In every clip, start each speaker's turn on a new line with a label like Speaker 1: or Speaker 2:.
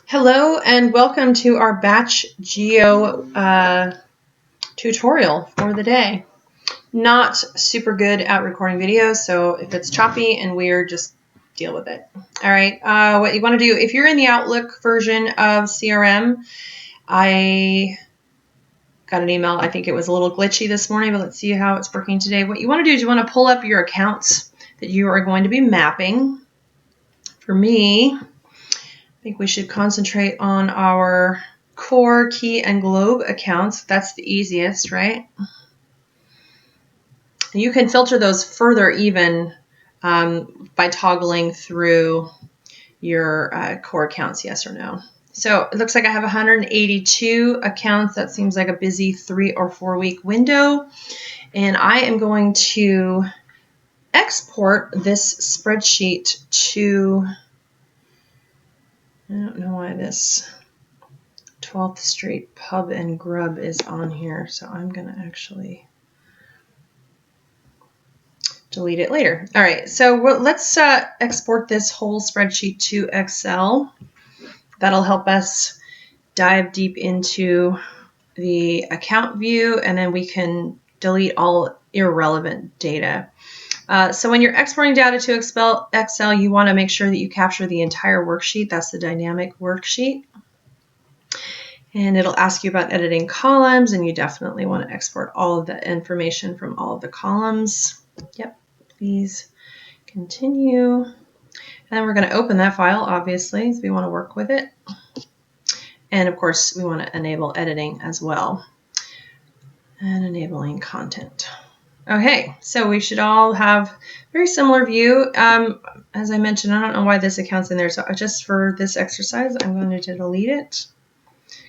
Speaker 1: Hello and welcome to our Batch Geo tutorial for the day. Not super good at recording videos, so if it's choppy and weird, just deal with it. All right, what you want to do, if you're in the Outlook version of CRM, I got an email, I think it was a little glitchy this morning, but let's see how it's working today. What you want to do is you want to pull up your accounts that you are going to be mapping. For me, I think we should concentrate on our core, key, and globe accounts. That's the easiest, right? You can filter those further even by toggling through your core accounts, yes or no. So it looks like I have 182 accounts. That seems like a busy 3 or 4 week window. And I am going to export this spreadsheet to, I don't know why this 12th Street Pub and Grub is on here, so I'm going to actually delete it later. All right, so let's export this whole spreadsheet to Excel. That'll help us dive deep into the account view, and then we can delete all irrelevant data. So when you're exporting data to Excel, you want to make sure that you capture the entire worksheet. That's the dynamic worksheet. And it'll ask you about editing columns, and you definitely want to export all of the information from all of the columns. Yep, please continue. And then we're going to open that file, obviously, if we want to work with it. And of course, we want to enable editing as well. And enabling content. Okay, so we should all have a very similar view. As I mentioned, I don't know why this account's in there, so just for this exercise, I'm going to delete it.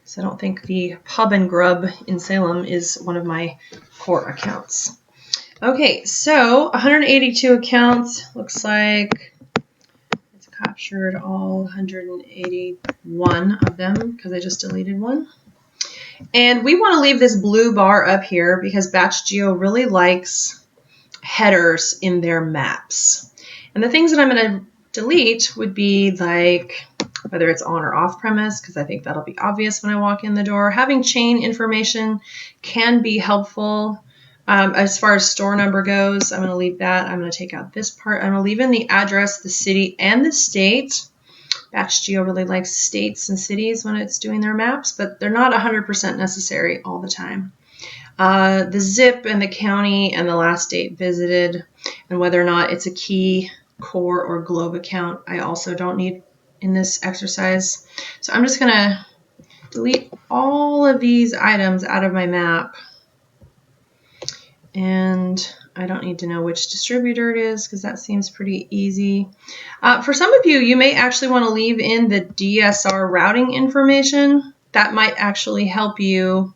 Speaker 1: So I don't think the Pub and Grub in Salem is one of my core accounts. Okay, so 182 accounts. Looks like it's captured all 181 of them because I just deleted one. And we want to leave this blue bar up here because Batch Geo really likes headers in their maps. And the things that I'm going to delete would be like whether it's on or off premise, because I think that'll be obvious when I walk in the door. Having chain information can be helpful. As far as store number goes, I'm going to leave that. I'm going to take out this part. I'm going to leave in the address, the city, and the state. Batch Geo really likes states and cities when it's doing their maps, but they're not 100% necessary all the time. The zip and the county and the last date visited, and whether or not it's a key, core, or globe account, I also don't need in this exercise. So I'm just going to delete all of these items out of my map. And I don't need to know which distributor it is because that seems pretty easy. For some of you, you may actually want to leave in the DSR routing information. That might actually help you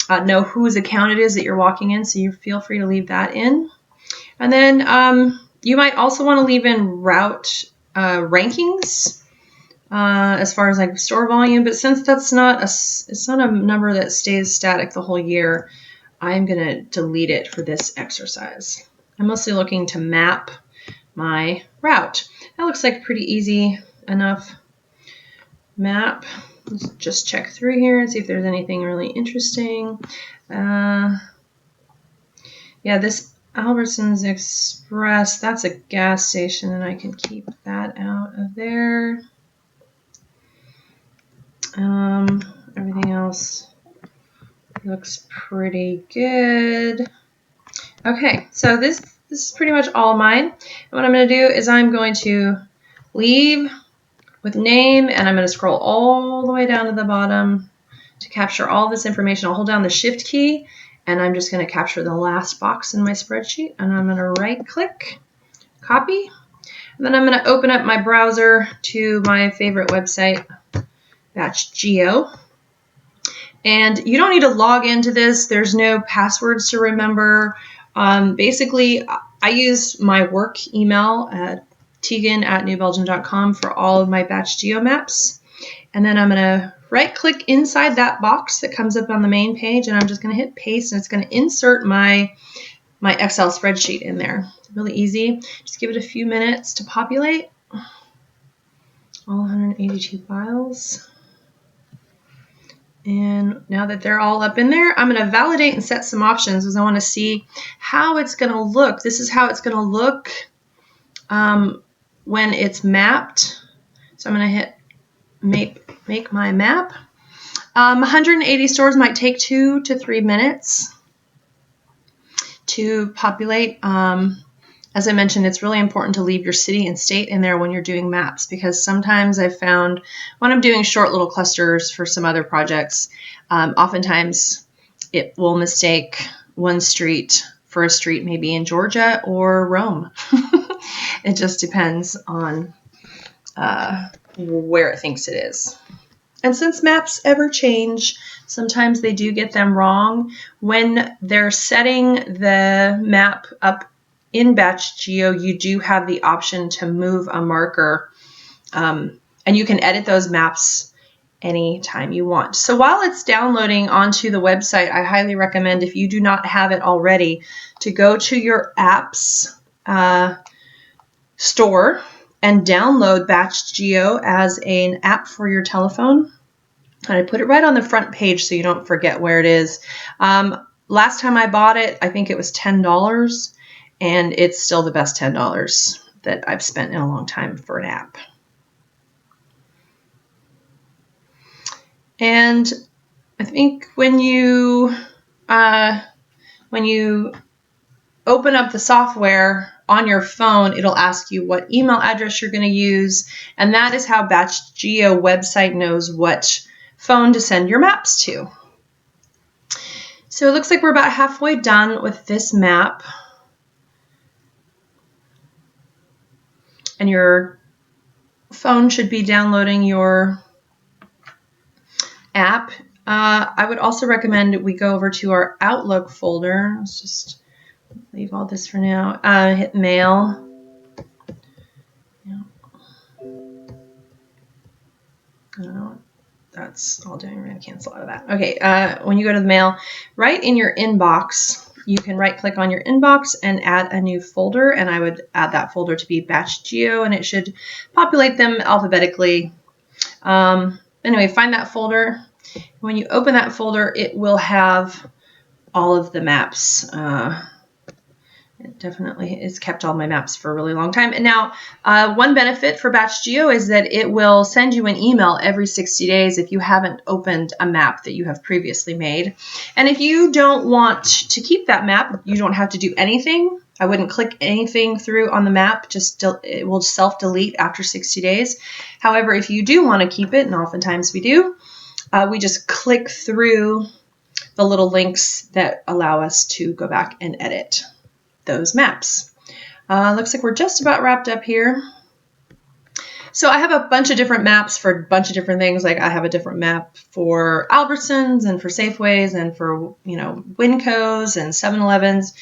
Speaker 1: know whose account it is that you're walking in, so you feel free to leave that in. And then you might also want to leave in route rankings as far as like store volume, but since that's it's not a number that stays static the whole year, I'm going to delete it for this exercise. I'm mostly looking to map my route. That looks like a pretty easy enough map. Let's just check through here and see if there's anything really interesting. Yeah, this Albertsons Express, that's a gas station, and I can keep that out of there. Everything else looks pretty good. Okay, so this is pretty much all mine. And what I'm going to do is I'm going to leave with name, and I'm going to scroll all the way down to the bottom to capture all this information. I'll hold down the Shift key, and I'm just going to capture the last box in my spreadsheet, and I'm going to right-click, copy, and then I'm going to open up my browser to my favorite website, Batch Geo. And you don't need to log into this. There's no passwords to remember. Basically, I use my work email at tegan@newbelgium.com for all of my Batch Geo maps. And then I'm going to right-click inside that box that comes up on the main page, and I'm just going to hit paste, and it's going to insert my Excel spreadsheet in there. It's really easy. Just give it a few minutes to populate. All 100. 182 files. And now that they're all up in there, I'm going to validate and set some options because I want to see how it's going to look. This is how it's going to look when it's mapped. So I'm going to hit make my map. 180 stores might take 2 to 3 minutes to populate. As I mentioned, it's really important to leave your city and state in there when you're doing maps, because sometimes I've found when I'm doing short little clusters for some other projects, oftentimes it will mistake one street for a street maybe in Georgia or Rome. It just depends on where it thinks it is. And since maps ever change, sometimes they do get them wrong. When they're setting the map up in Batch Geo, you do have the option to move a marker, and you can edit those maps anytime you want. So while it's downloading onto the website, I highly recommend, if you do not have it already, to go to your apps store and download Batch Geo as an app for your telephone. And I put it right on the front page so you don't forget where it is. Last time I bought it, I think it was $10. And it's still the best $10 that I've spent in a long time for an app. And I think when you open up the software on your phone, it'll ask you what email address you're going to use, and that is how Batch Geo website knows what phone to send your maps to. So it looks like we're about halfway done with this map. And your phone should be downloading your app. I would also recommend we go over to our Outlook folder. Let's just leave all this for now. Hit Mail. Yeah. That's all doing. We're going to cancel out of that. Okay, when you go to the Mail, right in your inbox, you can right-click on your inbox and add a new folder, and I would add that folder to be Batch Geo, and it should populate them alphabetically. Anyway, find that folder. When you open that folder, it will have all of the maps. It definitely has kept all my maps for a really long time. And now, one benefit for Batch Geo is that it will send you an email every 60 days if you haven't opened a map that you have previously made. And if you don't want to keep that map, you don't have to do anything. I wouldn't click anything through on the map, just it will self-delete after 60 days. However, if you do want to keep it, and oftentimes we do, we just click through the little links that allow us to go back and edit those maps. Looks like we're just about wrapped up here. So I have a bunch of different maps for a bunch of different things. Like I have a different map for Albertsons and for Safeways and for, Wincos and 7-Elevens.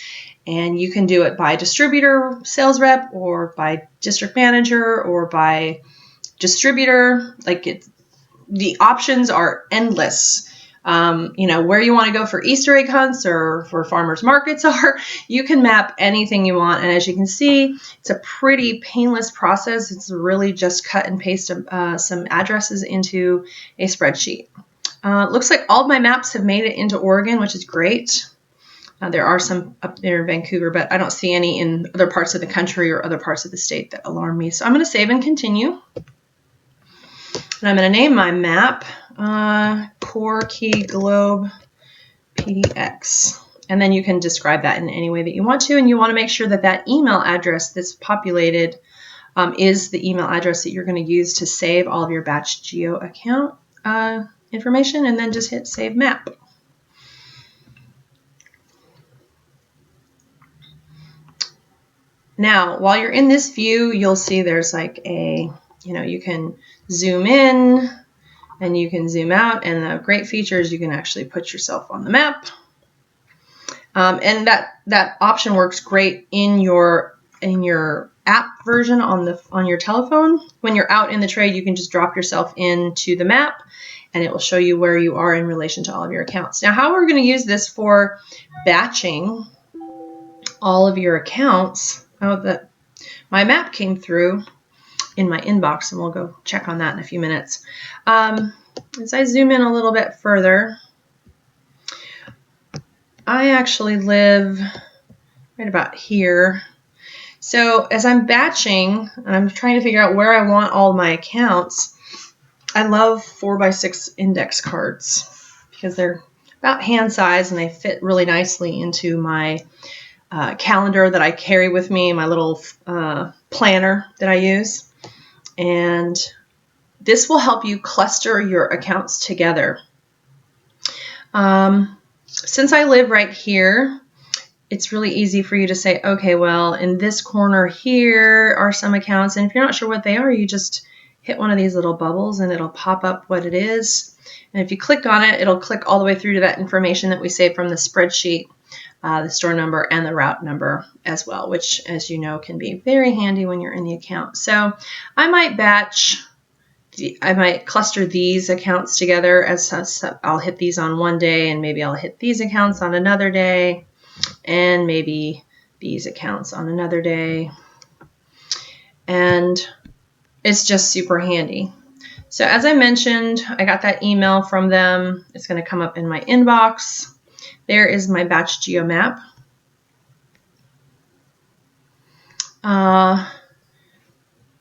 Speaker 1: And you can do it by distributor, sales rep, or by district manager, or by distributor. The options are endless. Where you want to go for Easter egg hunts or for farmers markets you can map anything you want. And as you can see, it's a pretty painless process. It's really just cut and paste some addresses into a spreadsheet. Looks like all of my maps have made it into Oregon, which is great. There are some up there in Vancouver, but I don't see any in other parts of the country or other parts of the state that alarm me. So I'm going to save and continue. And I'm going to name my map Core Key Globe PDX. And then you can describe that in any way that you want to. And you want to make sure that that email address that's populated is the email address that you're going to use to save all of your Batch Geo account information, and then just hit Save Map. Now, while you're in this view, you'll see there's like you can zoom in and you can zoom out, and the great feature is you can actually put yourself on the map. And that option works great in your app version on your telephone. When you're out in the trade, you can just drop yourself into the map and it will show you where you are in relation to all of your accounts. Now, how we're going to use this for batching all of your accounts. Oh, my map came through. in my inbox, and we'll go check on that in a few minutes. As I zoom in a little bit further, I actually live right about here. So as I'm batching and I'm trying to figure out where I want all my accounts, I love 4x6 index cards because they're about hand size and they fit really nicely into my calendar that I carry with me, my little planner that I use. And this will help you cluster your accounts together. Since I live right here, it's really easy for you to say, okay, well, in this corner here are some accounts. And if you're not sure what they are, you just hit one of these little bubbles and it'll pop up what it is. And if you click on it, it'll click all the way through to that information that we saved from the spreadsheet, the store number and the route number as well, which, as you know, can be very handy when you're in the account. So I might cluster these accounts together as I'll hit these on one day, and maybe I'll hit these accounts on another day, and maybe these accounts on another day. And it's just super handy. So as I mentioned, I got that email from them. It's going to come up in my inbox. There is my Batch Geo map.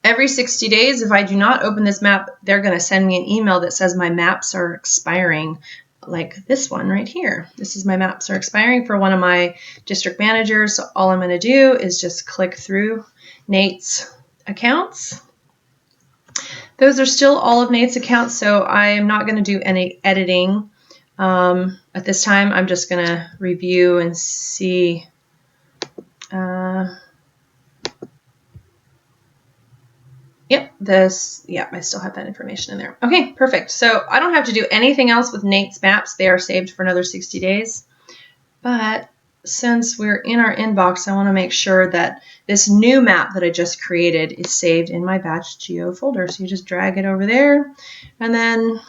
Speaker 1: Every 60 days, if I do not open this map, they're going to send me an email that says my maps are expiring, like this one right here. This is my maps are expiring for one of my district managers. So all I'm going to do is just click through Nate's accounts. Those are still all of Nate's accounts, so I am not going to do any editing at this time. I'm just going to review and see. Yep, I still have that information in there. Okay, perfect. So I don't have to do anything else with Nate's maps. They are saved for another 60 days. But since we're in our inbox, I want to make sure that this new map that I just created is saved in my Batch Geo folder. So you just drag it over there, and then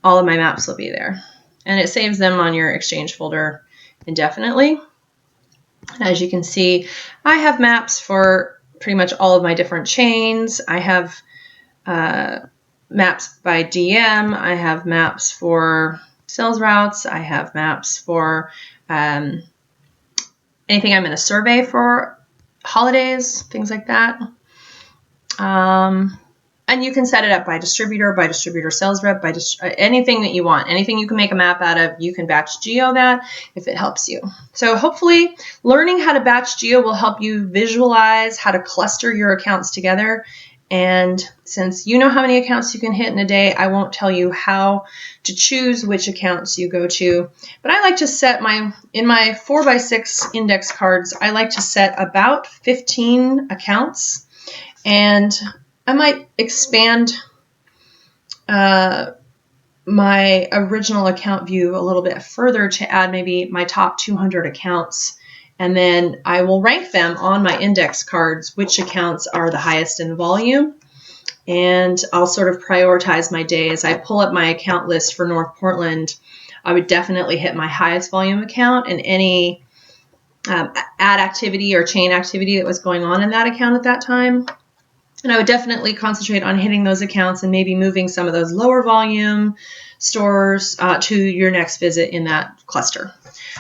Speaker 1: all of my maps will be there. And it saves them on your Exchange folder indefinitely. As you can see, I have maps for pretty much all of my different chains. I have maps by DM. I have maps for sales routes. I have maps for anything I'm in a survey for, holidays, things like that. And you can set it up by distributor sales rep, by anything that you want. Anything you can make a map out of, you can Batch Geo that if it helps you. So hopefully learning how to Batch Geo will help you visualize how to cluster your accounts together. And since you know how many accounts you can hit in a day, I won't tell you how to choose which accounts you go to. But I like to set in my 4x6 index cards, I like to set about 15 accounts. And I might expand my original account view a little bit further to add maybe my top 200 accounts. And then I will rank them on my index cards, which accounts are the highest in volume. And I'll sort of prioritize my day. As I pull up my account list for North Portland, I would definitely hit my highest volume account, and any ad activity or chain activity that was going on in that account at that time. And I would definitely concentrate on hitting those accounts and maybe moving some of those lower volume stores to your next visit in that cluster.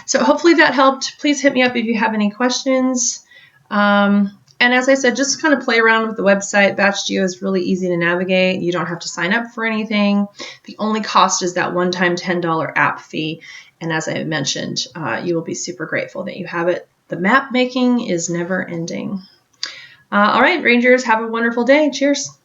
Speaker 1: So hopefully that helped. Please hit me up if you have any questions. And as I said, just kind of play around with the website. Batch Geo is really easy to navigate. You don't have to sign up for anything. The only cost is that one-time $10 app fee. And as I mentioned, you will be super grateful that you have it. The map making is never ending. All right, Rangers, have a wonderful day. Cheers.